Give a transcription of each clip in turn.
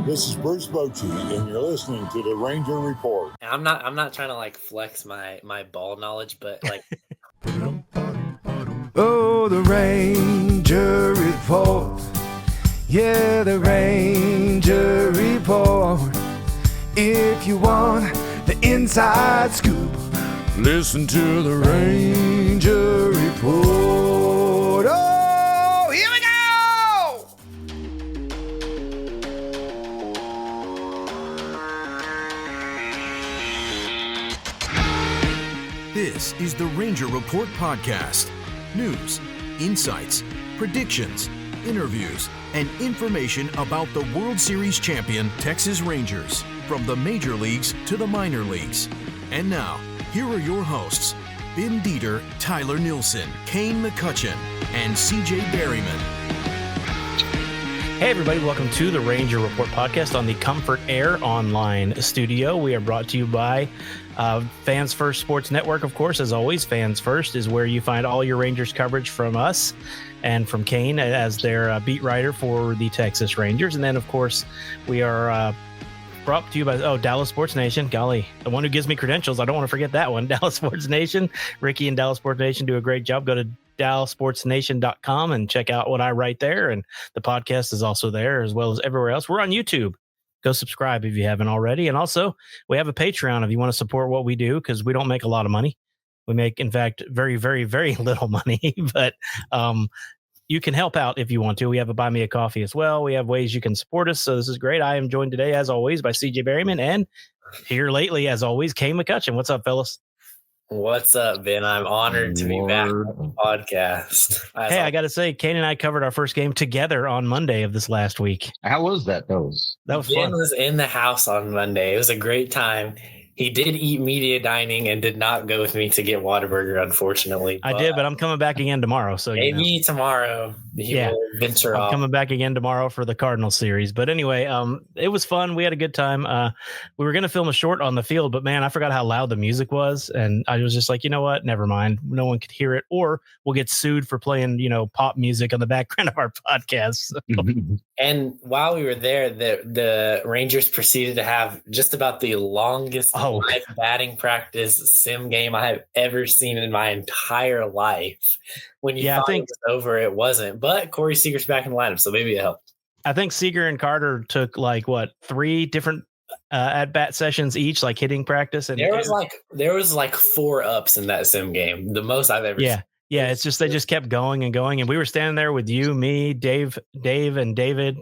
This is Bruce Bochy, and you're listening to the Ranger Report. And I'm not trying to like flex my ball knowledge, but like oh, the Ranger Report. Yeah, the Ranger Report. If you want the inside scoop, listen to the Ranger Report. Oh, here we go! This is the Ranger Report podcast. News, insights, predictions, interviews, and information about the World Series champion Texas Rangers, from the major leagues to the minor leagues. And now, here are your hosts, Ben Dieter, Tyler Nilson, Kane McCutcheon, and CJ Berryman. Hey everybody, welcome to the Ranger Report podcast on the Comfort Air Online studio. We are brought to you by Fans First Sports Network, of course. As always, Fans First is where you find all your Rangers coverage from us and from Kane as their beat writer for the Texas Rangers. And then, of course, we are brought to you by Dallas Sports Nation. Golly, the one who gives me credentials. I don't want to forget that one. Dallas Sports Nation. Ricky and Dallas Sports Nation do a great job. Go to DallasSportsNation.com and check out what I write there. And the podcast is also there, as well as everywhere else. We're on YouTube. Go subscribe if you haven't already. And also, we have a Patreon if you want to support what we do, because we don't make a lot of money. We make, in fact, very, very, very little money. But you can help out if you want to. We have a Buy Me a Coffee as well. We have ways you can support us. So this is great. I am joined today, as always, by CJ Berryman, and here lately, as always, Kane McCutcheon. What's up, fellas? What's up, Ben? I'm honored to be back on the podcast. Hey, I got to say, Kane and I covered our first game together on Monday of this last week. How was that? That was Ben fun. Was in the house on Monday. It was a great time. He did eat media dining and did not go with me to get Whataburger, unfortunately. I did, but I'm coming back again tomorrow. So maybe tomorrow he will venture off. I'm coming back again tomorrow for the Cardinal series. But anyway, it was fun. We had a good time. We were going to film a short on the field, but man, I forgot how loud the music was. And I was just like, you know what? Never mind. No one could hear it, or we'll get sued for playing, pop music on the background of our podcast. So. And while we were there, the Rangers proceeded to have just about the longest live batting practice sim game I have ever seen in my entire life. When you thought it was over, it wasn't. But Corey Seager's back in the lineup, so maybe it helped. I think Seager and Carter took 3 different at-bat sessions each, like hitting practice. And there was 4 ups in that sim game, the most I've ever seen. Yeah, it's just they just kept going and going, and we were standing there with you, me, Dave, and David,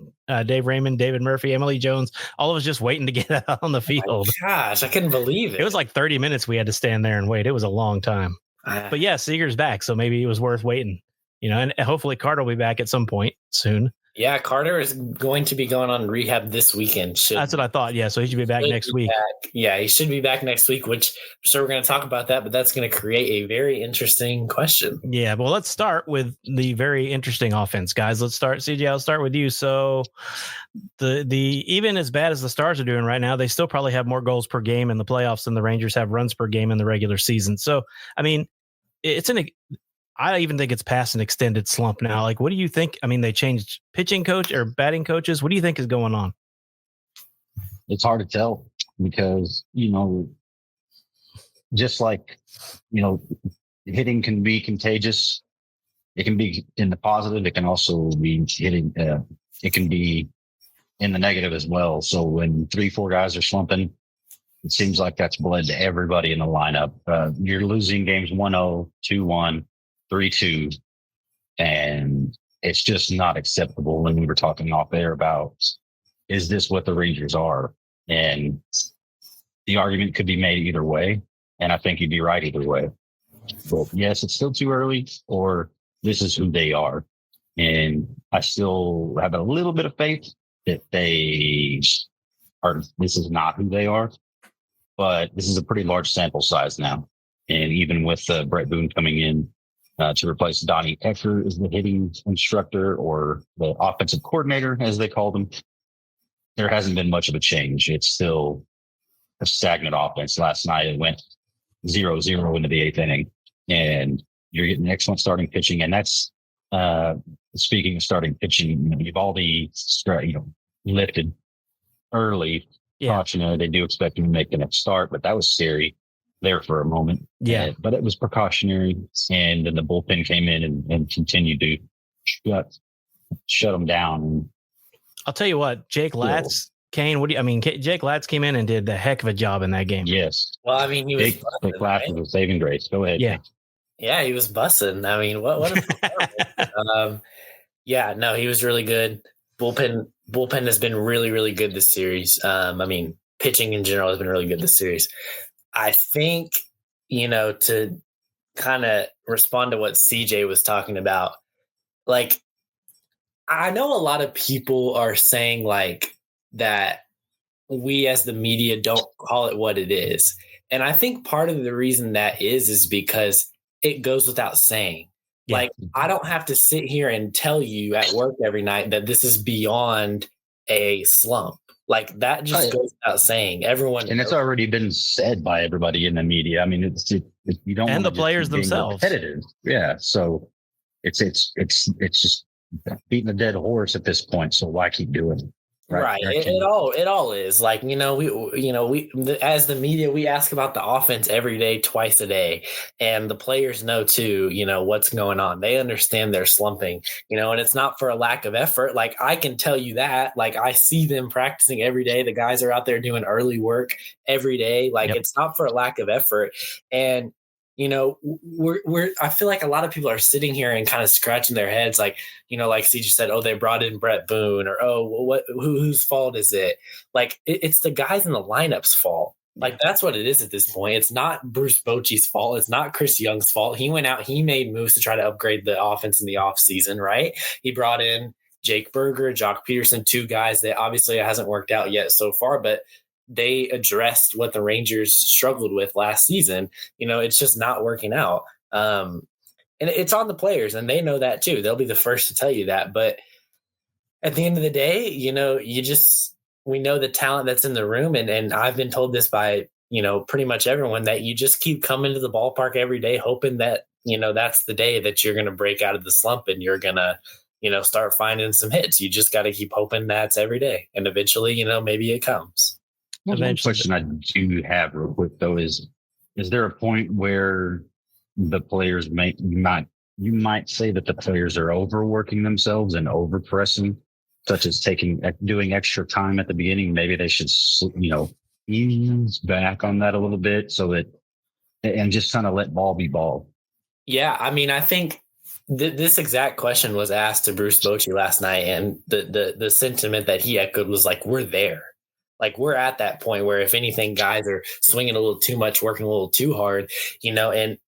Dave Raymond, David Murphy, Emily Jones, all of us just waiting to get out on the field. Oh gosh, I couldn't believe it. It was like 30 minutes we had to stand there and wait. It was a long time. But yeah, Seager's back, so maybe it was worth waiting. And hopefully Carter will be back at some point soon. Yeah, Carter is going to be going on rehab this weekend. That's what I thought. Yeah, so he should be back next week. Yeah, he should be back next week, which I'm sure we're going to talk about that, but that's going to create a very interesting question. Yeah, well, let's start with the very interesting offense, guys. Let's start, CJ, I'll start with you. So the even as bad as the Stars are doing right now, they still probably have more goals per game in the playoffs than the Rangers have runs per game in the regular season. So, I mean, I even think it's past an extended slump now. Like, what do you think? I mean, they changed pitching coach or batting coaches. What do you think is going on? It's hard to tell because, just like, hitting can be contagious. It can be in the positive. It can also be hitting. It can be in the negative as well. So when 3-4 guys are slumping, it seems like that's bled to everybody in the lineup. You're losing games 1-0, 2-1. 3-2, and it's just not acceptable. When we were talking off air about, is this what the Rangers are? And the argument could be made either way, and I think you'd be right either way. But yes, it's still too early, or this is who they are. And I still have a little bit of faith that this is not who they are, but this is a pretty large sample size now. And even with Brett Boone coming in, to replace Donnie Ecker as the hitting instructor, or the offensive coordinator, as they called him, there hasn't been much of a change. It's still a stagnant offense. Last night it went 0-0 into the 8th inning, and you're getting excellent starting pitching. And that's speaking of starting pitching, Eovaldi, lifted early. Yeah. Cautionary. They do expect him to make the next start, but that was scary there for a moment. Yeah. But it was precautionary. And then the bullpen came in and continued to shut them down. I'll tell you what, Jake Latz, Kane, Jake Latz came in and did a heck of a job in that game. Yes. Well, I mean, he was Jake Latz was a saving grace. Go ahead. Yeah. Yeah, he was bussing. I mean, what a performance. Yeah, no, he was really good. Bullpen has been really, really good this series. I mean, pitching in general has been really good this series. I think, to kind of respond to what CJ was talking about, like, I know a lot of people are saying like that we as the media don't call it what it is. And I think part of the reason that is because it goes without saying. Yeah. Like, I don't have to sit here and tell you at work every night that this is beyond a slump. Like, that just goes without saying. Everyone, and it's already been said by everybody in the media. I mean, you don't, and the players themselves. Repetitive. Yeah. So it's just beating a dead horse at this point. So why keep doing it? Right. It all is like, we as the media, we ask about the offense every day, twice a day, and the players know too, what's going on. They understand they're slumping, and it's not for a lack of effort. Like, I can tell you that, like, I see them practicing every day. The guys are out there doing early work every day. Like, It's not for a lack of effort. And, I feel like a lot of people are sitting here and kind of scratching their heads, like, like CJ said, oh, they brought in Brett Boone, or, oh, whose fault is it? Like, it's the guys in the lineup's fault. Like, that's what it is at this point. It's not Bruce Bochy's fault. It's not Chris Young's fault. He went out, he made moves to try to upgrade the offense in the offseason, right? He brought in Jake Berger, Jock Peterson, two guys that obviously it hasn't worked out yet so far, but they addressed what the Rangers struggled with last season. It's just not working out. And it's on the players, and they know that too. They'll be the first to tell you that. But at the end of the day, we know the talent that's in the room. And I've been told this by, pretty much everyone, that you just keep coming to the ballpark every day, hoping that, that's the day that you're going to break out of the slump and you're going to, start finding some hits. You just got to keep hoping that's every day. And eventually, maybe it comes. One question I do have real quick though is there a point where the players you might say that the players are overworking themselves and overpressing, such as doing extra time at the beginning? Maybe they should, ease back on that a little bit and just kind of let ball be ball. Yeah. I mean, I think this exact question was asked to Bruce Bochy last night, and the sentiment that he echoed was like, we're there. Like, we're at that point where, if anything, guys are swinging a little too much, working a little too hard, and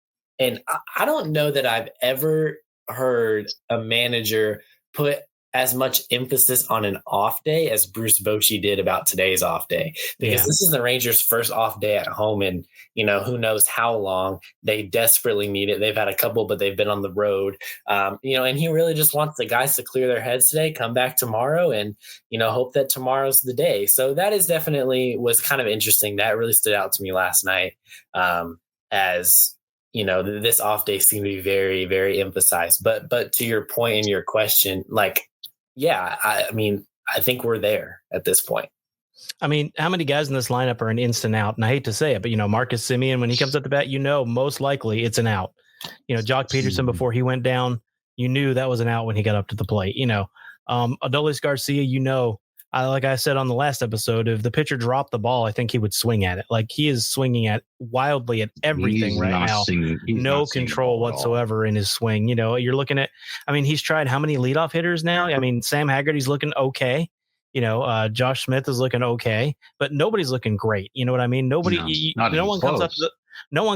I don't know that I've ever heard a manager put as much emphasis on an off day as Bruce Bochy did about today's off day, because this is the Rangers' first off day at home in, who knows how long. They desperately need it. They've had a couple, but they've been on the road, and he really just wants the guys to clear their heads today, come back tomorrow, and, hope that tomorrow's the day. So that is definitely was kind of interesting. That really stood out to me last night, as this off day seemed to be very, very emphasized. But to your point and your question, like, yeah, I mean, I think we're there at this point. I mean, how many guys in this lineup are an instant out? And I hate to say it, but, Marcus Semien, when he comes up the bat, most likely it's an out. Jock Peterson, before he went down, you knew that was an out when he got up to the plate. Adolis Garcia, like I said on the last episode, if the pitcher dropped the ball, I think he would swing at it. Like, he is swinging wildly at everything right now. No control whatsoever in his swing. You're looking at, he's tried how many leadoff hitters now? Sam Haggerty's looking okay. Josh Smith is looking okay, but nobody's looking great. You know what I mean? Nobody, no one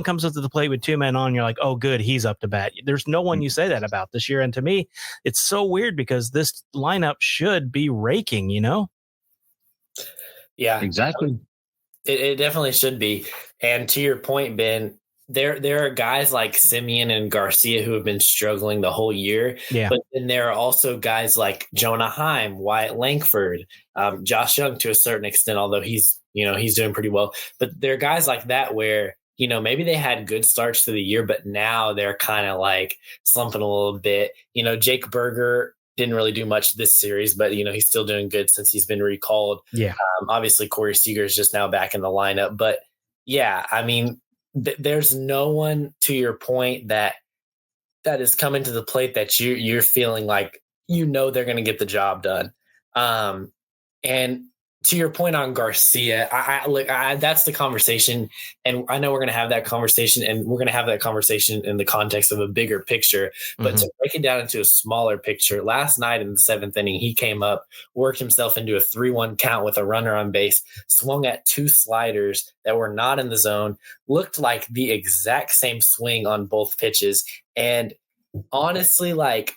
comes up to the plate with two men on. You're like, oh, good, he's up to bat. There's no one you say that about this year. And to me, it's so weird because this lineup should be raking, Yeah, exactly. It definitely should be. And to your point, Ben, there are guys like Semien and Garcia who have been struggling the whole year. Yeah. But then there are also guys like Jonah Heim, Wyatt Langford, Josh Young to a certain extent, although he's doing pretty well. But there are guys like that where, maybe they had good starts to the year, but now they're kind of like slumping a little bit. Jake Berger didn't really do much this series, but he's still doing good since he's been recalled. Yeah. Obviously Corey Seager is just now back in the lineup, but yeah, I mean, there's no one, to your point, that is coming to the plate that you're feeling like they're going to get the job done. And to your point on Garcia, I that's the conversation, and I know we're going to have that conversation, and we're going to have that conversation in the context of a bigger picture. But to break it down into a smaller picture, last night in the 7th inning, he came up, worked himself into a 3-1 count with a runner on base, swung at 2 sliders that were not in the zone, looked like the exact same swing on both pitches, and honestly, like.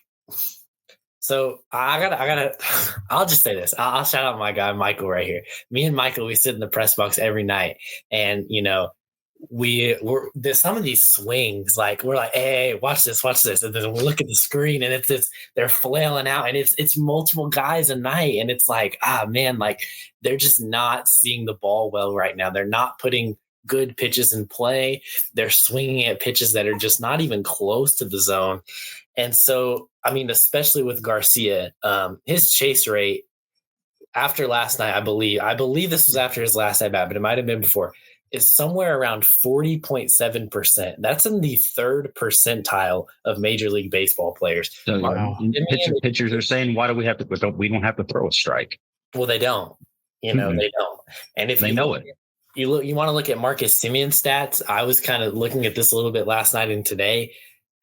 So I'll just say this. I'll shout out my guy, Michael, right here. Me and Michael, we sit in the press box every night, and, there's some of these swings, like we're like, hey, watch this. And then we look at the screen, and they're flailing out, and it's multiple guys a night. And it's like, man, like they're just not seeing the ball well right now. They're not putting good pitches in play. They're swinging at pitches that are just not even close to the zone. And so, I mean, especially with Garcia, his chase rate after last night, I believe this was after his last at bat, but it might have been before, is somewhere around 40.7%. That's in the 3rd percentile of Major League Baseball players. So, pitchers are saying, why do we have to? We don't have to throw a strike. Well, they don't. They don't. And if they know it. You want to look at Marcus Semion's stats. I was kind of looking at this a little bit last night and today.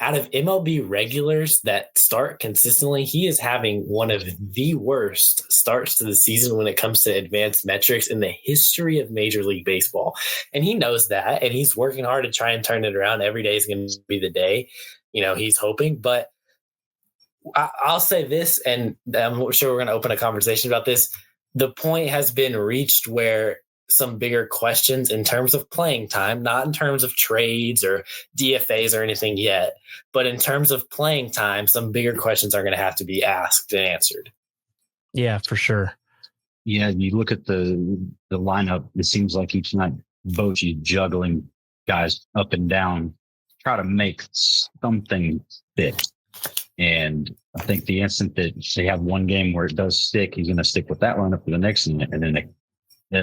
Out of MLB regulars that start consistently, he is having one of the worst starts to the season when it comes to advanced metrics in the history of Major League Baseball. And he knows that, and he's working hard to try and turn it around. Every day is going to be the day, he's hoping. But I'll say this, and I'm sure we're going to open a conversation about this. The point has been reached where some bigger questions in terms of playing time, not in terms of trades or DFAs or anything yet, but in terms of playing time, some bigger questions are going to have to be asked and answered. Yeah, for sure. Yeah, you look at the lineup, it seems like each night Bochy's juggling guys up and down, try to make something fit. And I think the instant that they have one game where it does stick, he's going to stick with that lineup for the next and then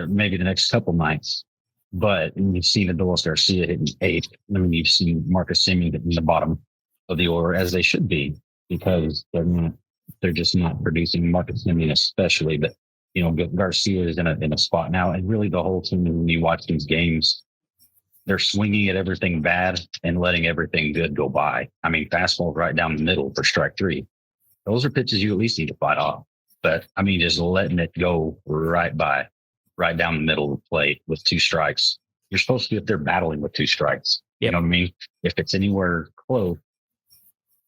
maybe the next couple nights. But you've seen Adolis Garcia hitting 8. I mean, you've seen Marcus Semien hitting the bottom of the order, as they should be, because they're just not producing. Marcus Semien especially, but Garcia is in a spot now, and really the whole team, when you watch these games, they're swinging at everything bad and letting everything good go by. I mean, fastball right down the middle for strike 3. Those are pitches you at least need to fight off. But I mean, just letting it go right down the middle of the plate with 2 strikes. You're supposed to be up there battling with 2 strikes. You know what I mean? If it's anywhere close,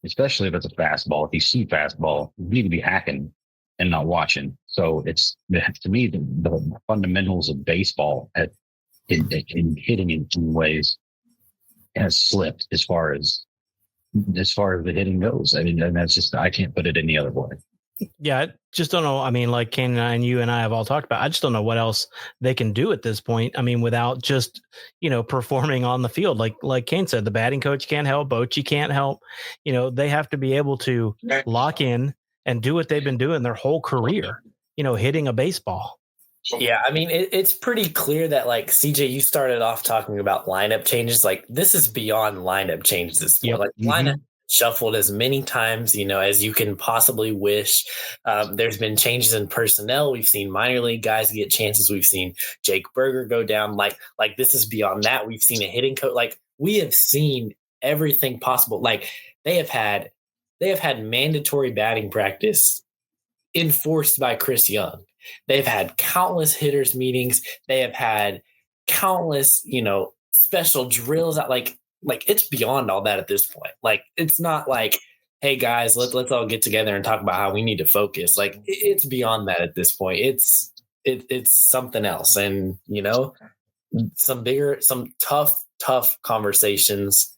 especially if it's a fastball, if you see fastball, you need to be hacking and not watching. So it's, to me, the fundamentals of baseball in hitting in ways has slipped as far as the hitting goes. I mean, and that's just, I can't put it any other way. Yeah, I just don't know. I mean, like Kane and you and I have all talked about, I just don't know what else they can do at this point. I mean, without just, performing on the field. Like Kane said, the batting coach can't help, Bochy can't help. They have to be able to lock in and do what they've been doing their whole career, hitting a baseball. Yeah, I mean, it's pretty clear that, like, CJ, you started off talking about lineup changes. Like, this is beyond lineup changes. This point. Like, lineup shuffled as many times, as you can possibly wish. There's been changes in personnel. We've seen minor league guys get chances. We've seen Jake Berger go down. Like this is beyond that. We've seen a hitting coach. Like, we have seen everything possible. Like, they have had mandatory batting practice enforced by Chris Young. They've had countless hitters meetings. They have had countless, special drills out. Like it's beyond all that at this point. Like, it's not like, hey guys, let's all get together and talk about how we need to focus. Like, it's beyond that at this point. It's something else. And, some tough conversations,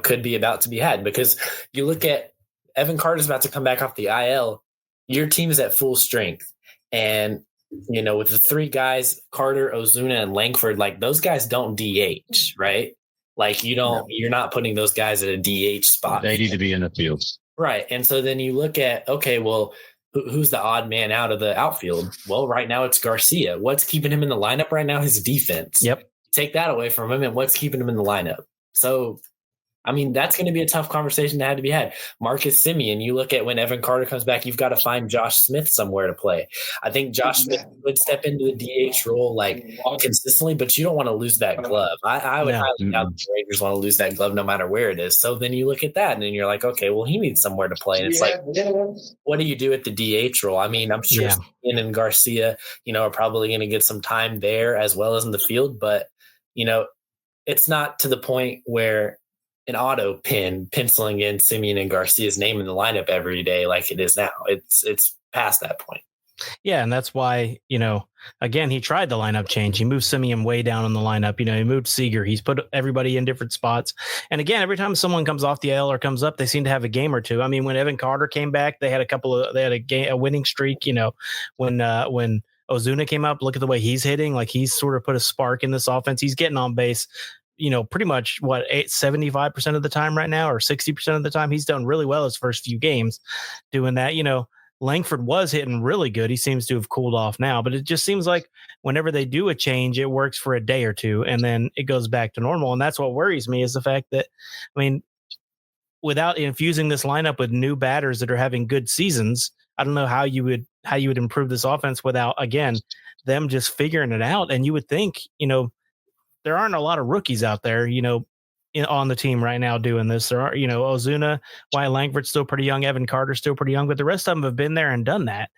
could be about to be had, because you look at Evan Carter's about to come back off the IL. Your team is at full strength. And, with the 3 guys, Carter, Ozuna, and Langford, like, those guys don't DH, right? Like, you're not putting those guys at a DH spot. They need to be in the field. Right. And so then you look at, okay, well, who's the odd man out of the outfield? Well, right now it's Garcia. What's keeping him in the lineup right now? His defense. Yep. Take that away from him, and what's keeping him in the lineup? So, I mean, that's going to be a tough conversation to have to be had. Marcus Semien, you look at when Evan Carter comes back, you've got to find Josh Smith somewhere to play. I think Josh Smith would step into the DH role like consistently, but you don't want to lose that glove. I would highly doubt the Rangers want to lose that glove no matter where it is. So then you look at that and then you're like, okay, well, he needs somewhere to play. And it's like, what do you do at the DH role? I mean, I'm sure Semien and Garcia, are probably going to get some time there as well as in the field, but, it's not to the point where an auto penciling in Semien and Garcia's name in the lineup every day like it is now. It's past that point. Yeah, and that's why, again, he tried the lineup change. He moved Semien way down in the lineup. He moved Seager. He's put everybody in different spots. And again, every time someone comes off the L or comes up, they seem to have a game or two. I mean, when Evan Carter came back, they had a winning streak. When Ozuna came up, look at the way he's hitting. Like, he's sort of put a spark in this offense. He's getting on base, pretty much 75% of the time right now, or 60% of the time. He's done really well his first few games doing that. Langford was hitting really good. He seems to have cooled off now, but it just seems like whenever they do a change, it works for a day or two and then it goes back to normal. And that's what worries me, is the fact that, without infusing this lineup with new batters that are having good seasons, I don't know how you would improve this offense without, again, them just figuring it out. And you would think, there aren't a lot of rookies out there, on the team right now doing this. There are, Ozuna, Wyatt Langford's still pretty young, Evan Carter's still pretty young, but the rest of them have been there and done that.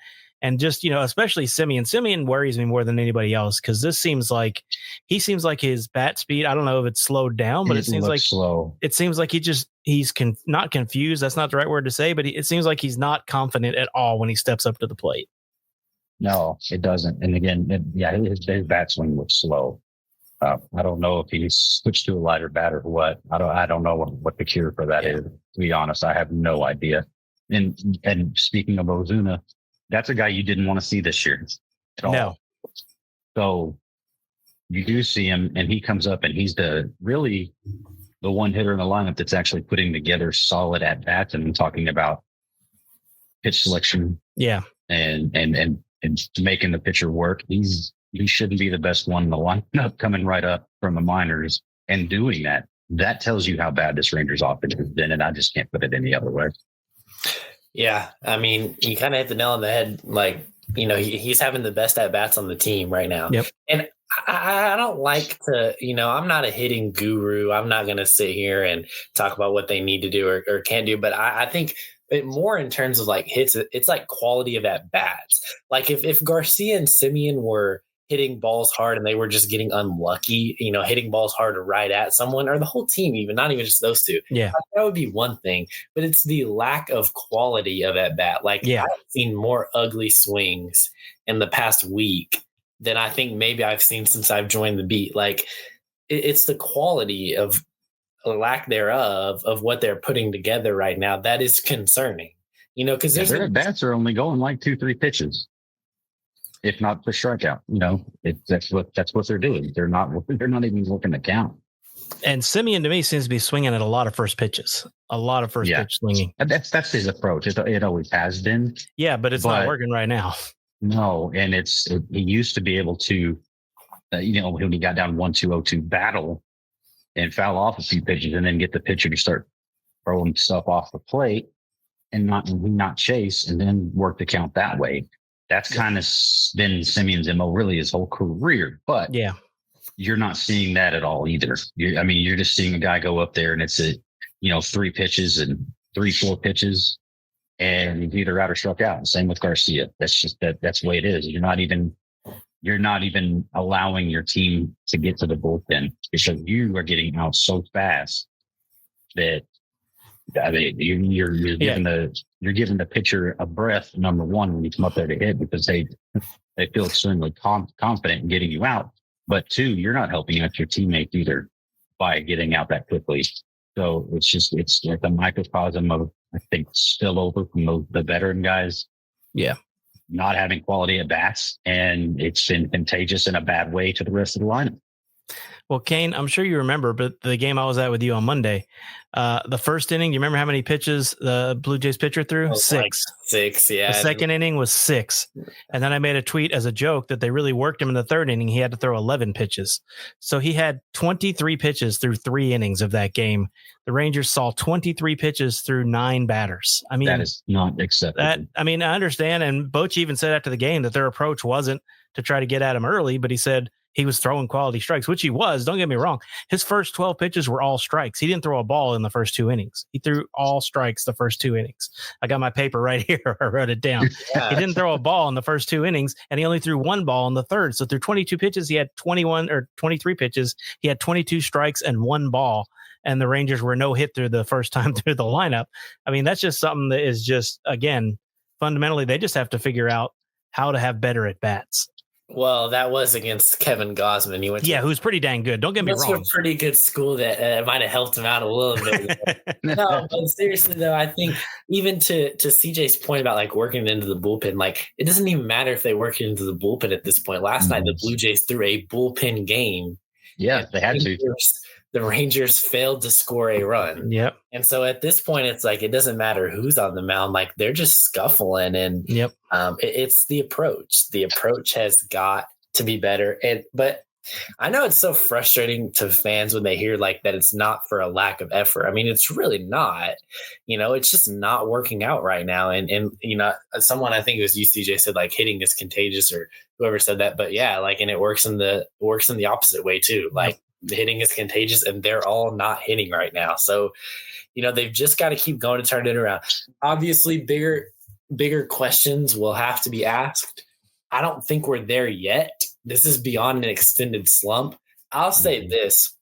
And just, especially Semien. Semien worries me more than anybody else, because he seems like his bat speed, I don't know if it's slowed down, but it seems like slow. It seems like he's not confused. That's not the right word to say, but it seems like he's not confident at all when he steps up to the plate. No, it doesn't. And again, his bat swing looks slow. I don't know if he's switched to a lighter bat or what. I don't know what the cure for that is. To be honest, I have no idea. And speaking of Ozuna, that's a guy you didn't want to see this year at all. No. So you do see him, and he comes up, and he's the one hitter in the lineup that's actually putting together solid at bats and talking about pitch selection. Yeah, and making the pitcher work. He shouldn't be the best one in the lineup coming right up from the minors and doing that. That tells you how bad this Rangers offense has been, and I just can't put it any other way. Yeah, I mean, you kind of hit the nail on the head. Like, he's having the best at-bats on the team right now. Yep. And I don't like to, I'm not a hitting guru. I'm not going to sit here and talk about what they need to do or can't do. But I think it more in terms of like hits, it's like quality of at-bats. Like if Garcia and Semien were hitting balls hard and they were just getting unlucky, hitting balls hard right at someone, or the whole team, even not even just those two. Yeah. That would be one thing, but it's the lack of quality of at bat. Like, I've seen more ugly swings in the past week than I think maybe I've seen since I've joined the beat. Like, it's the quality of lack thereof of what they're putting together right now that is concerning, because their at bats are only going like 2-3 pitches. If not the strikeout, that's what they're doing. They're not even looking to count. And Semien, to me, seems to be swinging at a lot of first pitches, pitch swinging. That's his approach. It always has been. Yeah, but it's not working right now. No, and he used to be able to, when he got down 1-2-0-2 battle and foul off a few pitches, and then get the pitcher to start throwing stuff off the plate and not chase, and then work the count that way. That's kind of been Semien's MO really his whole career, but you're not seeing that at all either. You're just seeing a guy go up there and it's 3 pitches and 3-4 pitches, and he's either out or struck out. And same with Garcia. That's just that's the way it is. You're not even allowing your team to get to the bullpen because you are getting out so fast that you're giving the pitcher a breath, number one, when you come up there to hit, because they feel extremely confident in getting you out. But 2, you're not helping out your teammates either by getting out that quickly. So it's like a microcosm of, I think, spillover from the veteran guys. Yeah. Not having quality at bats, and it's been contagious in a bad way to the rest of the lineup. Well, Kane, I'm sure you remember, but the game I was at with you on Monday, the first inning, you remember how many pitches the Blue Jays pitcher threw? 6. Like 6, yeah. The second inning was 6. And then I made a tweet as a joke that they really worked him in the third inning. He had to throw 11 pitches. So he had 23 pitches through 3 innings of that game. The Rangers saw 23 pitches through 9 batters. I mean, that is not acceptable. I understand. And Bochy even said after the game that their approach wasn't to try to get at him early, but he said he was throwing quality strikes, which he was. Don't get me wrong. His first 12 pitches were all strikes. He didn't throw a ball in the first 2 innings. He threw all strikes the first 2 innings. I got my paper right here. I wrote it down. Yeah. He didn't throw a ball in the first 2 innings, and he only threw 1 ball in the third. So through 22 pitches, he had 21 or 23 pitches. He had 22 strikes and 1 ball. And the Rangers were no hit through the first time through the lineup. I mean, that's just something that is just, again, fundamentally, they just have to figure out how to have better at bats. Well, that was against Kevin Gausman. He went who's pretty dang good. Don't get me wrong. A pretty good school that might have helped him out a little bit. No, but seriously though, I think even to CJ's point about like working into the bullpen, like it doesn't even matter if they work into the bullpen at this point. Last night, the Blue Jays threw a bullpen game. Yeah, they had to. The Rangers failed to score a run. Yep. And so at this point, it's like, it doesn't matter who's on the mound. Like they're just scuffling and it's the approach. The approach has got to be better. But I know it's so frustrating to fans when they hear like that it's not for a lack of effort. I mean, it's really not, it's just not working out right now. And someone, I think it was UCJ, said like hitting is contagious, or whoever said that. But yeah, like, and it works in the opposite way too. Like, the hitting is contagious and they're all not hitting right now. So, they've just got to keep going to turn it around. Obviously, bigger questions will have to be asked. I don't think we're there yet. This is beyond an extended slump. I'll say this.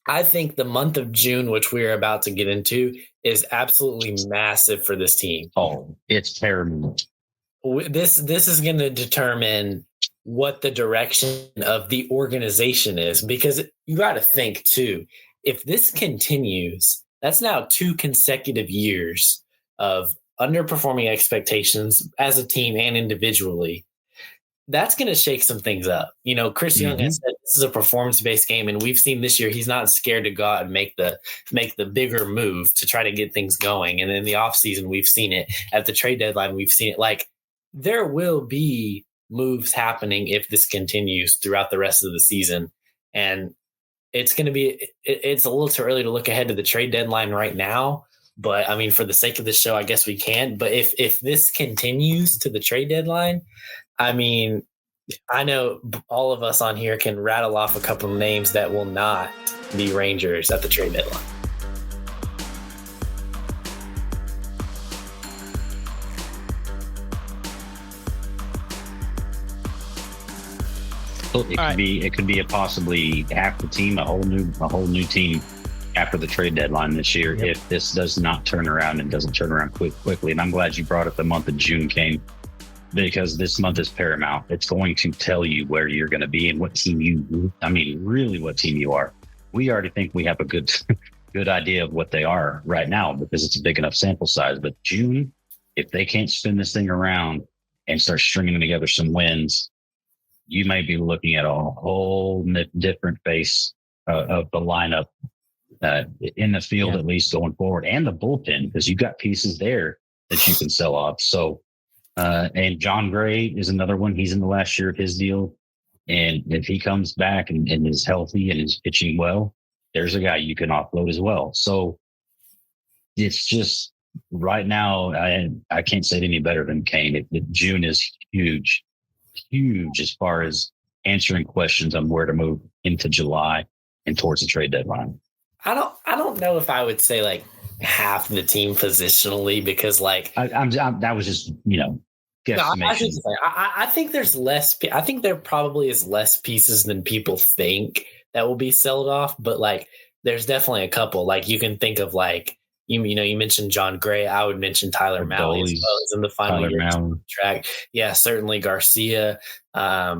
I think the month of June, which we're about to get into, is absolutely massive for this team. Oh, it's terrible. This is going to determine what the direction of the organization is, because you got to think too, if this continues, that's now 2 consecutive years of underperforming expectations as a team and individually. That's going to shake some things up. Chris Young has said this is a performance-based game, and we've seen this year he's not scared to go out and make the bigger move to try to get things going. And in the offseason, we've seen it. At the trade deadline, we've seen it. Like, there will be moves happening if this continues throughout the rest of the season. And it's going to be, it's a little too early to look ahead to the trade deadline right now. But I mean, for the sake of this show, I guess we can. But if this continues to the trade deadline, I mean, I know all of us on here can rattle off a couple of names that will not be Rangers at the trade deadline. It could be a possibly half the team, a whole new team after the trade deadline this year, if this does not turn around and doesn't turn around quickly. And I'm glad you brought up the month of June, Kane, because this month is paramount. It's going to tell you where you're going to be and what team really what team you are. We already think we have a good idea of what they are right now because it's a big enough sample size. But June, if they can't spin this thing around and start stringing together some wins, you may be looking at a whole different face of the lineup in the field, at least going forward, and the bullpen, because you've got pieces there that you can sell off. So, and John Gray is another one. He's in the last year of his deal. And if he comes back and is healthy and is pitching well, there's a guy you can offload as well. So it's just right now, I can't say it any better than Kane. June is huge as far as answering questions on where to move into July and towards the trade deadline. I don't know if I would say like half the team positionally, because like that was just guesstimation. No, I think there's less. I think there probably is less pieces than people think that will be sold off, but like there's definitely a couple. Like you can think of like you mentioned John Gray. I would mention Tyler Mahle as well as in the final year track. Yeah, certainly Garcia. I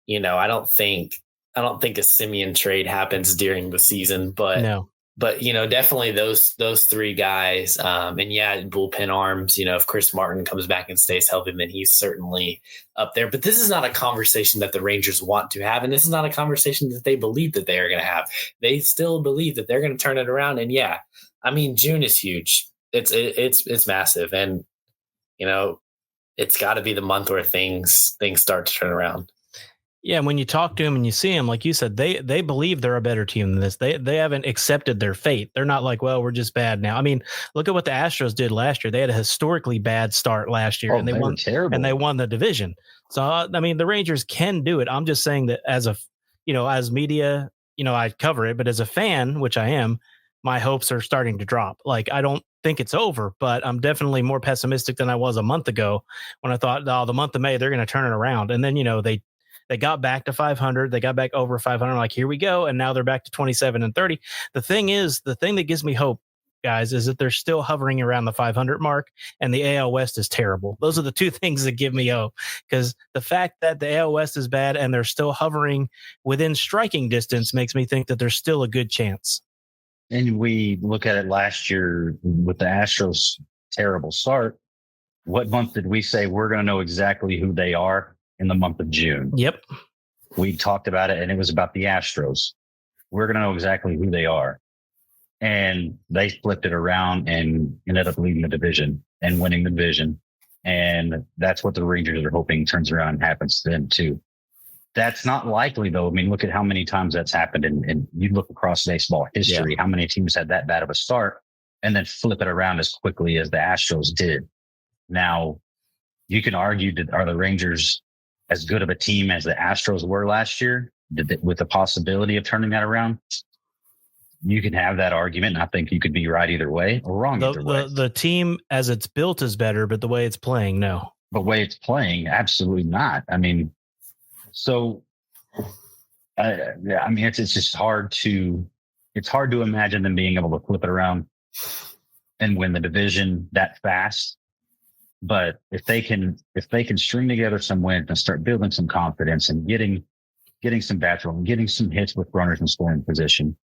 don't think a Semien trade happens during the season, but but definitely those three guys. And yeah, bullpen arms. If Chris Martin comes back and stays healthy, then he's certainly up there. But this is not a conversation that the Rangers want to have, and this is not a conversation that they believe that they are going to have. They still believe that they're going to turn it around. And yeah, I mean, June is huge. It's massive, and it's got to be the month where things start to turn around. Yeah, and when you talk to them and you see them, like you said, they believe they're a better team than this. They haven't accepted their fate. They're not like, well, we're just bad now. I mean, look at what the Astros did last year. They had a historically bad start last year, and they won terrible. And they won the division. So I mean, the Rangers can do it. I'm just saying that as media, I cover it, but as a fan, which I am, my hopes are starting to drop. Like, I don't think it's over, but I'm definitely more pessimistic than I was a month ago when I thought, the month of May they're going to turn it around, and then They got back to 500. They got back over 500. Like, here we go. And now they're back to 27 and 30. The thing that gives me hope, guys, is that they're still hovering around the 500 mark, and the AL West is terrible. Those are the two things that give me hope, because the fact that the AL West is bad and they're still hovering within striking distance makes me think that there's still a good chance. And we look at it last year with the Astros' terrible start. What month did we say we're going to know exactly who they are? In the month of June. Yep. We talked about it, and it was about the Astros. We're going to know exactly who they are. And they flipped it around and ended up leading the division and winning the division. And that's what the Rangers are hoping turns around and happens to them too. That's not likely, though. I mean, look at how many times that's happened. And you look across baseball history, how many teams had that bad of a start and then flip it around as quickly as the Astros did. Now, you can argue that are the Rangers as good of a team as the Astros were last year, with the possibility of turning that around? You can have that argument, and I think you could be right either way or wrong either way. The team as it's built is better, but the way it's playing, no. The way it's playing, absolutely not. I mean, so it's just hard to imagine them being able to flip it around and win the division that fast. But if they can string together some wins and start building some confidence and getting some bats rolling, getting some hits with runners in scoring position,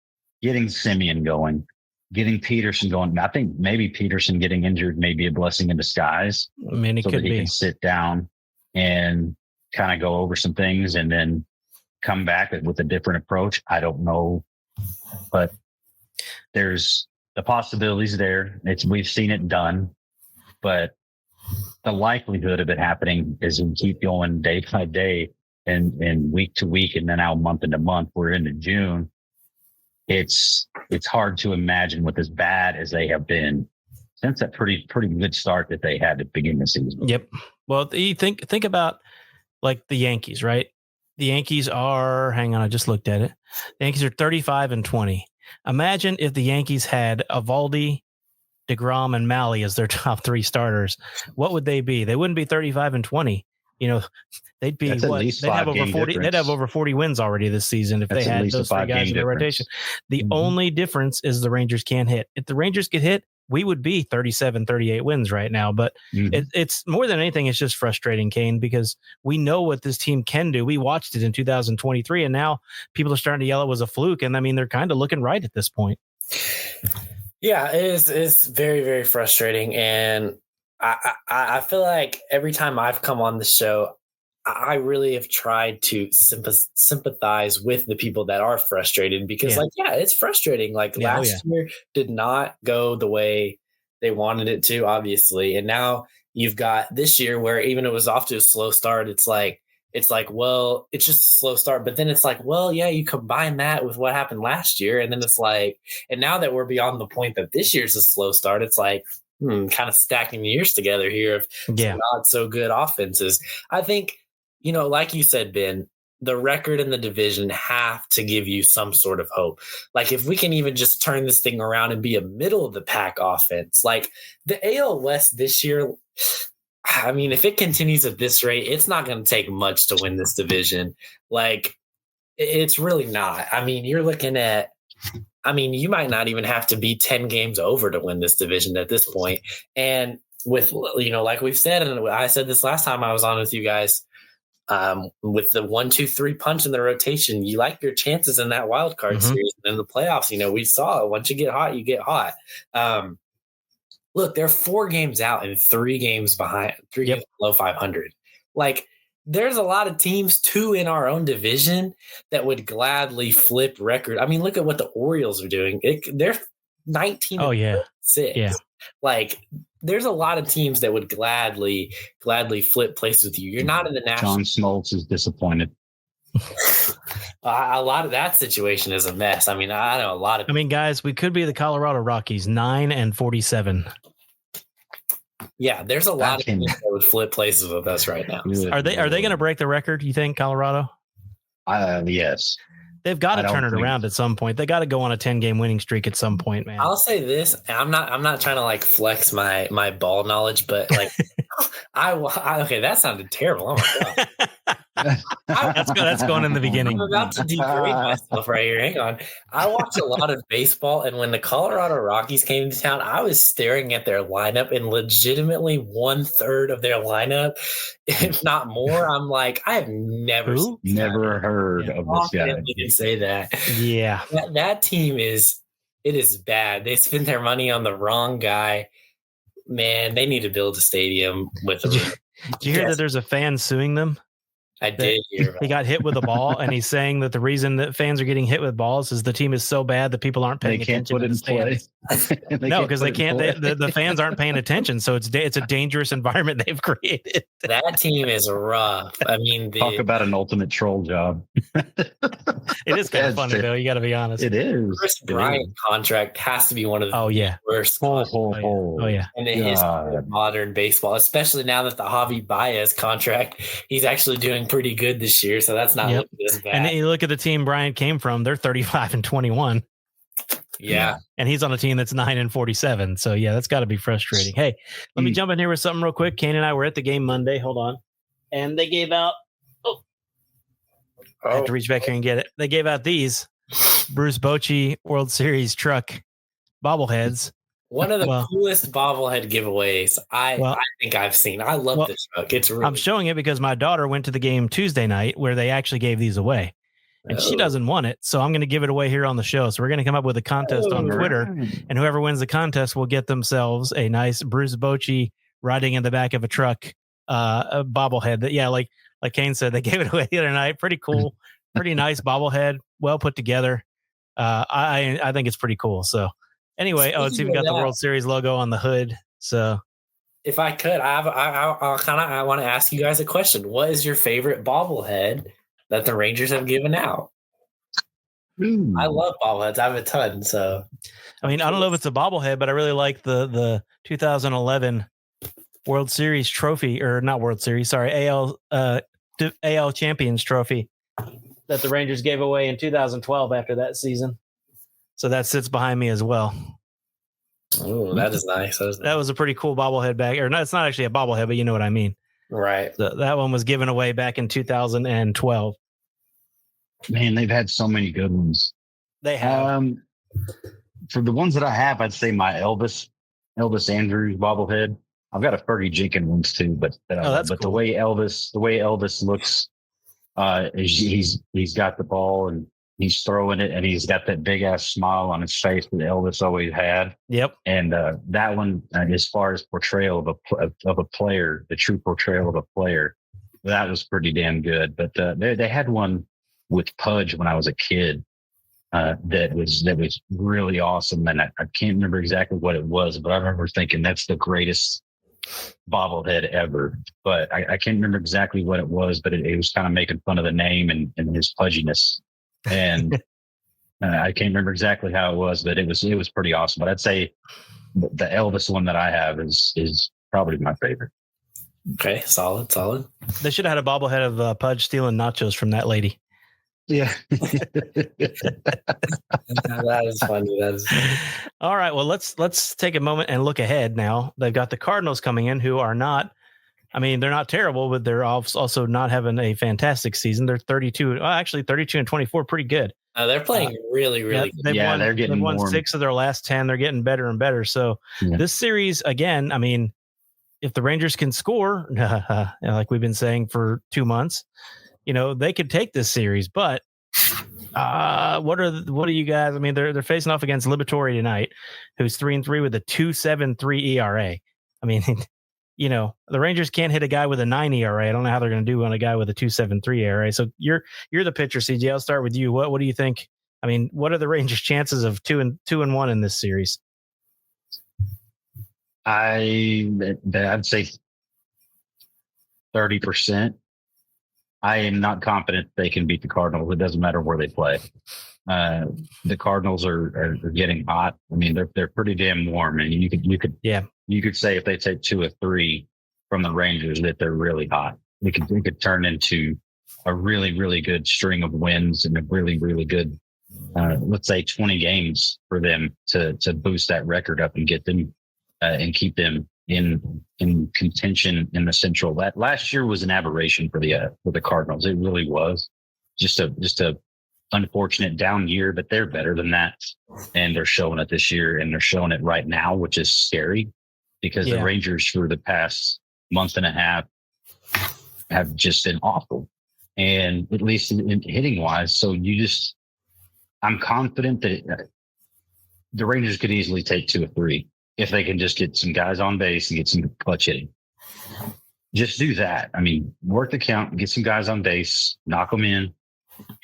getting Semien going, getting Peterson going. I think maybe Peterson getting injured may be a blessing in disguise. I mean, it so could that he be. Can sit down and kind of go over some things and then come back with a different approach. I don't know, but there's the possibilities there. We've seen it done, but the likelihood of it happening is we keep going day by day and week to week, and then now month into month. We're into June. It's hard to imagine with as bad as they have been since that pretty good start that they had to begin the season. Yep. Well, you think about like the Yankees, right? The Yankees are, hang on, I just looked at it. The Yankees are 35 and 20. Imagine if the Yankees had Eovaldi, DeGrom, and Mahle as their top three starters. What would they be? They wouldn't be 35 and 20. They'd be what? They'd have over 40. Difference. They'd have over 40 wins already this season if they had those three guys in their rotation. The only difference is the Rangers can't hit. If the Rangers could hit, we would be 37, 38 wins right now. But it's more than anything, it's just frustrating, Kane, because we know what this team can do. We watched it in 2023, and now people are starting to yell it was a fluke. And I mean, they're kind of looking right at this point. Yeah, it's very, very frustrating. And I feel like every time I've come on the show, I really have tried to sympathize with the people that are frustrated because, it's frustrating. Like last year did not go the way they wanted it to, obviously. And now you've got this year where even it was off to a slow start, it's like, well, it's just a slow start. But then it's like, well, yeah, you combine that with what happened last year. And then it's like, and now that we're beyond the point that this year's a slow start, it's like, kind of stacking the years together here of some not so good offenses. I think, like you said, Ben, the record in the division have to give you some sort of hope. Like if we can even just turn this thing around and be a middle of the pack offense, like the AL West this year, I mean, if it continues at this rate, it's not going to take much to win this division. Like it's really not. I mean, you're looking at, you might not even have to be 10 games over to win this division at this point. And with, like we've said, and I said this last time I was on with you guys, with the 1-2-3 punch in the rotation, you like your chances in that wild card series. And in the playoffs, we saw it. Once you get hot, you get hot. Look, they're 4 games out and 3 games behind, 3 games below 500. Like, there's a lot of teams, too, in our own division that would gladly flip record. I mean, look at what the Orioles are doing. They're 19 6. Yeah. Like, there's a lot of teams that would gladly flip places with you. You're not in the national. John Smoltz is disappointed. A lot of that situation is a mess. I mean, I know a lot of. I mean, guys, we could be the Colorado Rockies, 9-47. Yeah, there's a lot of teams that would flip places with us right now. Are they going to break the record? You think, Colorado? Yes. They've got to turn it around at some point. They got to go on a 10-game winning streak at some point, man. I'll say this: I'm not trying to like flex my ball knowledge, but like, okay, that sounded terrible. Oh my god. That's going in the beginning. I'm about to degrade myself right here. Hang on. I watch a lot of baseball, and when the Colorado Rockies came to town, I was staring at their lineup, and legitimately 1/3 of their lineup, if not more, I'm like, I have never heard of this guy. You can say that. Yeah, that team is bad. They spend their money on the wrong guy. Man, they need to build a stadium with. Did you hear that there's a fan suing them? I did hear about he got hit with a ball, and he's saying that the reason that fans are getting hit with balls is the team is so bad that people aren't paying attention. They can't put it in play. No, because they can't. The fans aren't paying attention, so it's a dangerous environment they've created. That team is rough. I mean, talk about an ultimate troll job. It is kind of funny though. You got to be honest. It is. Chris Bryant contract has to be one of the worst. Oh yeah. In the history of modern baseball, especially now that the Javi Baez contract, he's actually doing pretty good this year. So that's not looking as bad. And then you look at the team Bryant came from; they're 35-21. Yeah. And he's on a team that's 9-47. So yeah, that's got to be frustrating. Hey, let me jump in here with something real quick. Kane and I were at the game Monday. Hold on. And they gave out. I have to reach back here and get it. They gave out these Bruce Bochy World Series truck bobbleheads. One of the coolest bobblehead giveaways I think I've seen. I love this truck. It's really I'm showing it because my daughter went to the game Tuesday night where they actually gave these away. And she doesn't want it, so I'm going to give it away here on the show. So we're going to come up with a contest on Twitter, and whoever wins the contest will get themselves a nice Bruce Bochy riding in the back of a truck a bobblehead. That like Kane said, they gave it away the other night. Pretty cool, pretty nice bobblehead, well put together. I think it's pretty cool. So anyway, it's even got the World Series logo on the hood. So if I could, I want to ask you guys a question. What is your favorite bobblehead that the Rangers have given out? I love bobbleheads. I have a ton. So, I mean, I don't know if it's a bobblehead, but I really like the 2011 World Series trophy, or not World Series, sorry, AL Champions trophy that the Rangers gave away in 2012 after that season. So that sits behind me as well. Oh, that is nice. That was a pretty cool bobblehead bag. Or no, it's not actually a bobblehead, but you know what I mean. Right. So that one was given away back in 2012. Man, they've had so many good ones. They have. For the ones that I have, I'd say my Elvis Andrews bobblehead. I've got a Fergie Jenkins ones too, but that's cool. the way Elvis looks, he's got the ball and he's throwing it, and he's got that big ass smile on his face that Elvis always had. Yep. And that one, as far as portrayal of a player, the true portrayal of a player, that was pretty damn good. But they had one with Pudge when I was a kid that was really awesome, and I can't remember exactly what it was, but I remember thinking that's the greatest bobblehead ever. But I can't remember exactly what it was, but it was kind of making fun of the name and his pudginess. And I can't remember exactly how it was, but it was pretty awesome. But I'd say the Elvis one that I have is probably my favorite. Okay, solid. They should have had a bobblehead of Pudge stealing nachos from that lady. Yeah. That is funny. All right. Well, let's take a moment and look ahead now. They've got the Cardinals coming in, who are not, I mean, they're not terrible, but they're also not having a fantastic season. They're 32-24, pretty good. They're playing really good. They've won 6 of their last 10. They're getting better and better. So this series, again, I mean, if the Rangers can score, like we've been saying for 2 months, they could take this series. But what are you guys? I mean, they're facing off against Liberatore tonight, who's 3-3 with a 2.73 ERA. I mean, the Rangers can't hit a guy with a 9 ERA. I don't know how they're going to do on a guy with a 2.73 ERA. So you're the pitcher, CJ. I'll start with you. What do you think? I mean, what are the Rangers' chances of 2-1 in this series? I'd say 30%. I am not confident they can beat the Cardinals. It doesn't matter where they play. The Cardinals are getting hot. I mean, they're pretty damn warm, and you could say if they take 2 or 3 from the Rangers that they're really hot. It could turn into a really, really good string of wins and a really, really good, let's say 20 games for them to boost that record up and get them and keep them in contention in the Central. That last year was an aberration for the Cardinals. It really was just a unfortunate down year, but they're better than that. And they're showing it this year, and they're showing it right now, which is scary because the Rangers for the past month and a half have just been awful. And at least in hitting wise. So I'm confident that the Rangers could easily take 2 or 3 if they can just get some guys on base and get some clutch hitting. Just do that. I mean, work the count, get some guys on base, knock them in.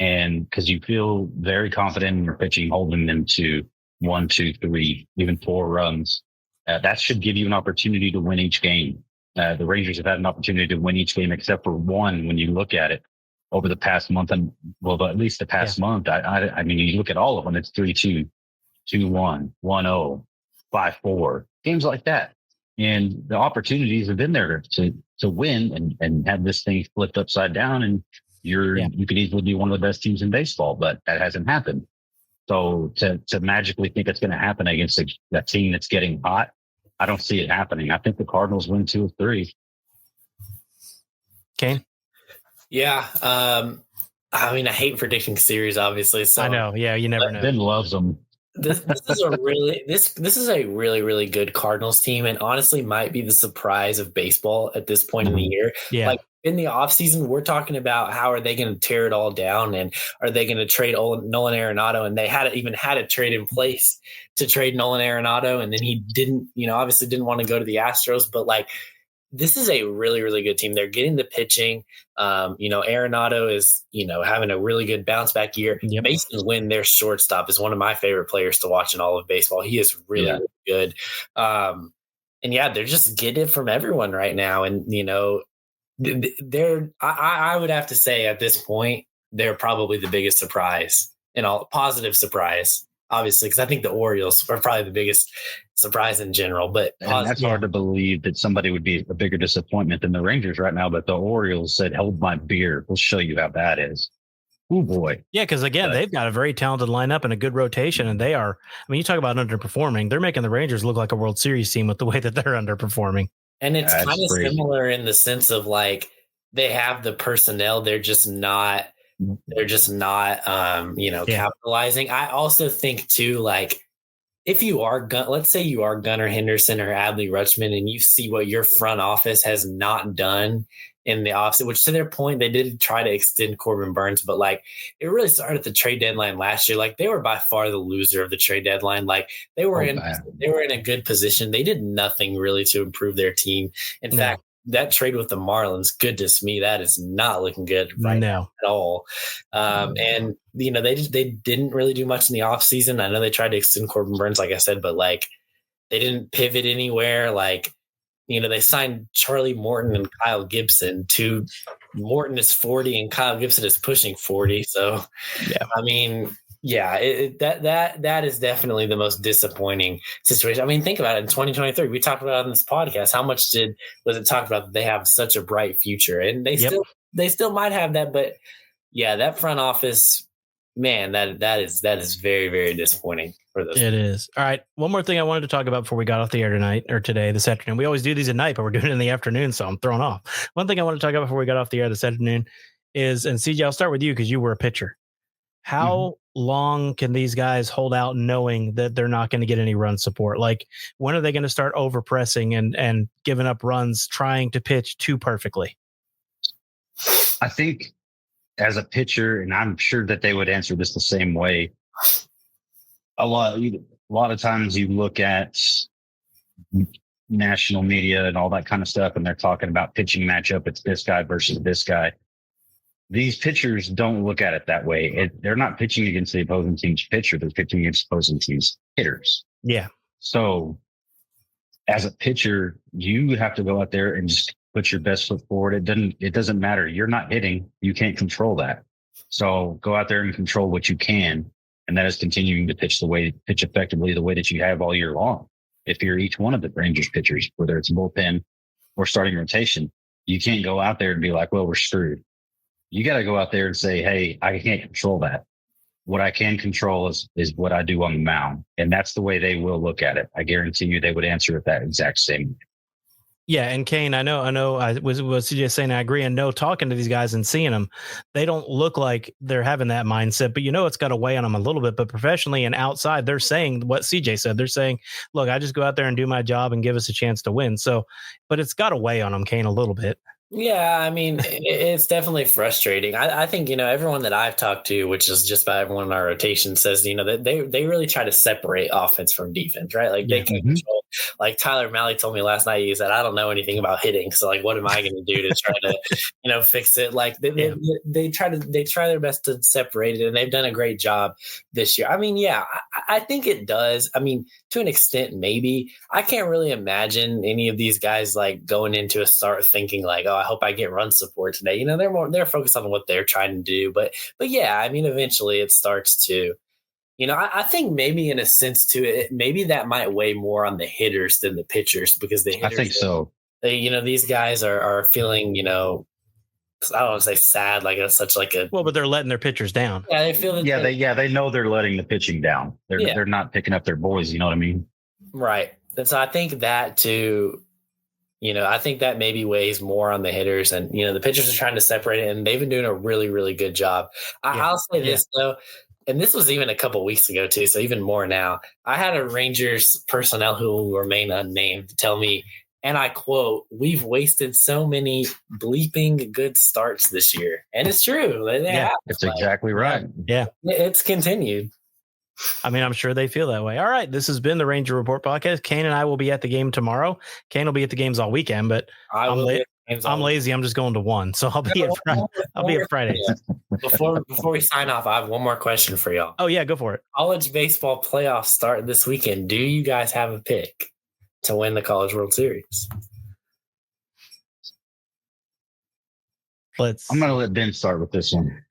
And because you feel very confident in your pitching, holding them to 1, 2, 3, even 4 runs, that should give you an opportunity to win each game. The Rangers have had an opportunity to win each game except for one when you look at it over the past month, and at least the past month. I mean, you look at all of them, it's 3-2, 2-1, 1-0, 5-4, games like that. And the opportunities have been there to win and have this thing flipped upside down, and you could easily be one of the best teams in baseball, but that hasn't happened. So to magically think it's going to happen against that team that's getting hot, I don't see it happening. I think the Cardinals win 2 or 3. Kane? Yeah. I mean, I hate predicting series, obviously. So I know. Yeah, you never know. Ben loves them. This is a really, really good Cardinals team, and honestly might be the surprise of baseball at this point in the year. Yeah. Like in the offseason, we're talking about how are they going to tear it all down, and are they going to trade Nolan Arenado? And they had a trade in place to trade Nolan Arenado, and then he didn't, obviously didn't want to go to the Astros, but like this is a really, really good team. They're getting the pitching. Arenado is, having a really good bounce back year. Yep. Mason Wynn, their shortstop, is one of my favorite players to watch in all of baseball. He is really, really good. They're just getting it from everyone right now. And, I would have to say at this point, they're probably the biggest surprise, and all positive surprise, obviously, because I think the Orioles are probably the biggest surprise in general. But that's hard to believe that somebody would be a bigger disappointment than the Rangers right now. But the Orioles said, "Hold my beer. We'll show you how bad it is." Oh boy. Yeah, because again, they've got a very talented lineup and a good rotation, and they are. I mean, you talk about underperforming. They're making the Rangers look like a World Series team with the way that they're underperforming. And it's kind of similar in the sense of like they have the personnel. They're just not capitalizing. I also think too, like if you are, let's say you are Gunnar Henderson or Adley Rutschman, and you see what your front office has not done in the offseason, which to their point, they did try to extend Corbin Burns, but like it really started at the trade deadline last year. Like they were by far the loser of the trade deadline. Like they were in a good position. They did nothing really to improve their team. In fact, that trade with the Marlins, goodness me, that is not looking good now at all. And they didn't really do much in the offseason. I know they tried to extend Corbin Burns, like I said, but like they didn't pivot anywhere. Like, they signed Charlie Morton and Kyle Gibson. Morton is 40 and Kyle Gibson is pushing 40. So, I mean, that is definitely the most disappointing situation. I mean, think about it. In 2023, we talked about it on this podcast. How much was it talked about that they have such a bright future, and they still might have that, but that front office, man, that is very, very disappointing for them. It is. All right. One more thing I wanted to talk about before we got off the air this afternoon. We always do these at night, but we're doing it in the afternoon, so I'm thrown off. One thing I want to talk about before we got off the air this afternoon is, and CJ, I'll start with you because you were a pitcher. How long can these guys hold out knowing that they're not going to get any run support? Like, when are they going to start over pressing and giving up runs, trying to pitch too perfectly? I think as a pitcher, and I'm sure that they would answer this the same way. A lot of times you look at national media and all that kind of stuff, and they're talking about pitching matchup. It's this guy versus this guy. These pitchers don't look at it that way. They're not pitching against the opposing team's pitcher. They're pitching against opposing team's hitters. Yeah. So as a pitcher, you have to go out there and just put your best foot forward. It doesn't matter. You're not hitting. You can't control that. So go out there and control what you can. And that is continuing to pitch effectively the way that you have all year long. If you're each one of the Rangers pitchers, whether it's bullpen or starting rotation, you can't go out there and be like, well, we're screwed. You got to go out there and say, hey, I can't control that. What I can control is what I do on the mound. And that's the way they will look at it. I guarantee you they would answer it that exact same way. Yeah, and Kane, I know. I was CJ saying, I agree. And no, talking to these guys and seeing them, they don't look like they're having that mindset. But it's got to weigh on them a little bit. But professionally and outside, they're saying what CJ said. They're saying, "Look, I just go out there and do my job and give us a chance to win." So, but it's got to weigh on them, Kane, a little bit. Yeah, I mean, it's definitely frustrating. I think, everyone that I've talked to, which is just about everyone in our rotation, says, that they really try to separate offense from defense, right? Like they can control, like Tyler Malley told me last night, he said, I don't know anything about hitting. So like, what am I going to do to try to, fix it? Like they try their best to separate it, and they've done a great job this year. I mean, yeah, I think it does. I mean, to an extent, maybe. I can't really imagine any of these guys like going into a start thinking like, oh, I hope I get run support today. They're focused on what they're trying to do. But yeah, I mean, eventually it starts to, I think maybe in a sense too, maybe that might weigh more on the hitters than the pitchers, because the hitters, I think so. These guys are feeling, I don't want to say sad, like it's such like a. Well, but they're letting their pitchers down. Yeah, they feel that. They know they're letting the pitching down. They're not picking up their boys. You know what I mean? Right. And so I think that too. I think that maybe weighs more on the hitters, and, the pitchers are trying to separate it, and they've been doing a really, really good job. I'll say this though, and this was even a couple weeks ago too, so even more now. I had a Rangers personnel who will remain unnamed tell me, and I quote, "We've wasted so many bleeping good starts this year," and it's true. It's exactly right. Yeah, it's continued. I mean, I'm sure they feel that way. All right. This has been the Ranger Report podcast. Kane and I will be at the game tomorrow. Kane will be at the games all weekend, but I'm lazy. I'm just going to one. So I'll be at Friday. Before we sign off, I have one more question for y'all. Oh yeah, go for it. College baseball playoffs start this weekend. Do you guys have a pick to win the College World Series? I'm going to let Ben start with this one.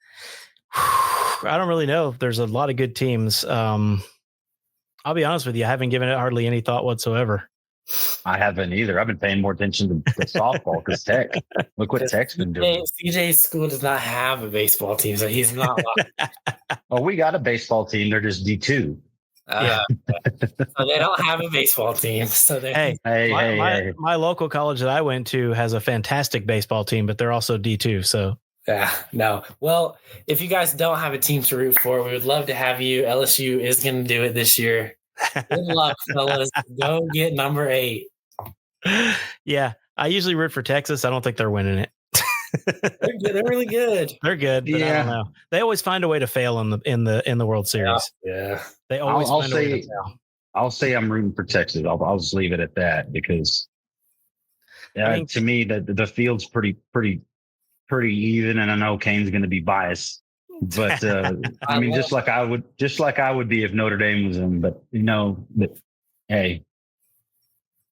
I don't really know. There's a lot of good teams. I'll be honest with you. I haven't given it hardly any thought whatsoever. I haven't either. I've been paying more attention to softball because Tech. Look what Tech's been doing. CJ's school does not have a baseball team, so he's not. Oh, we got a baseball team. They're just D2. So they don't have a baseball team. So my local college that I went to has a fantastic baseball team, but they're also D2. So. Yeah, no. Well, if you guys don't have a team to root for, we would love to have you. LSU is going to do it this year. Good luck, fellas. Go get number 8. Yeah, I usually root for Texas. I don't think they're winning it. They're good. They're really good. They're good, but I don't know. They always find a way to fail in the World Series. Yeah. They always find a way to fail. I'll say I'm rooting for Texas. I'll just leave it at that because to me the field's pretty even, and I know Kane's going to be biased, but I mean, just like I would be if Notre Dame was in. But but hey,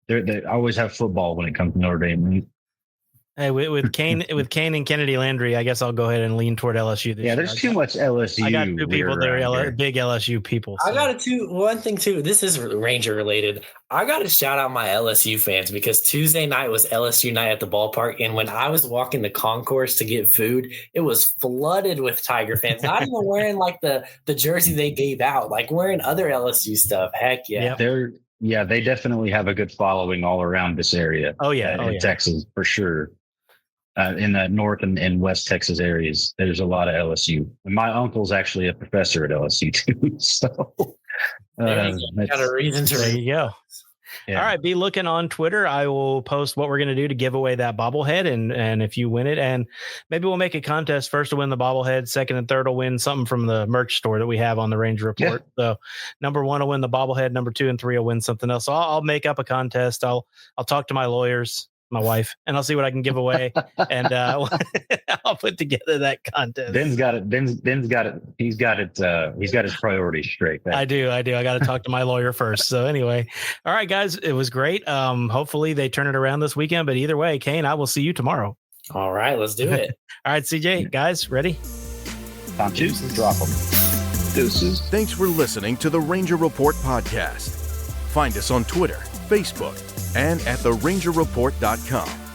they always have football when it comes to Notre Dame. Hey, with Kane and Kennedy Landry, I guess I'll go ahead and lean toward LSU this year. There's too much LSU. I got 2 people that are big LSU people. So. I got one thing too. This is Ranger related. I got to shout out my LSU fans because Tuesday night was LSU night at the ballpark, and when I was walking the concourse to get food, it was flooded with Tiger fans. Not even wearing like the jersey they gave out, like wearing other LSU stuff. Heck yeah. They definitely have a good following all around this area. Oh yeah, in Texas for sure. in the North and West Texas areas, there's a lot of LSU. And my uncle's actually a professor at LSU too. So there you go. Got a reason to. There you go. Yeah. All right, be looking on Twitter. I will post what we're going to do to give away that bobblehead, and if you win it, and maybe we'll make a contest. First to win the bobblehead, second and third will win something from the merch store that we have on the Ranger Report. Yeah. So number 1 will win the bobblehead, number 2 and 3 will win something else. So I'll make up a contest. I'll talk to my lawyers, my wife, and I'll see what I can give away, and I'll put together that contest. Ben's got it. Ben's got it. He's got his priorities straight. I do. I got to talk to my lawyer first. So anyway, all right, guys, it was great. Hopefully they turn it around this weekend, but either way, Kane, I will see you tomorrow. All right, let's do it. All right, CJ, guys, ready? Time to drop them. Deuces. Thanks for listening to the Ranger Report podcast. Find us on Twitter, Facebook, and at therangerreport.com.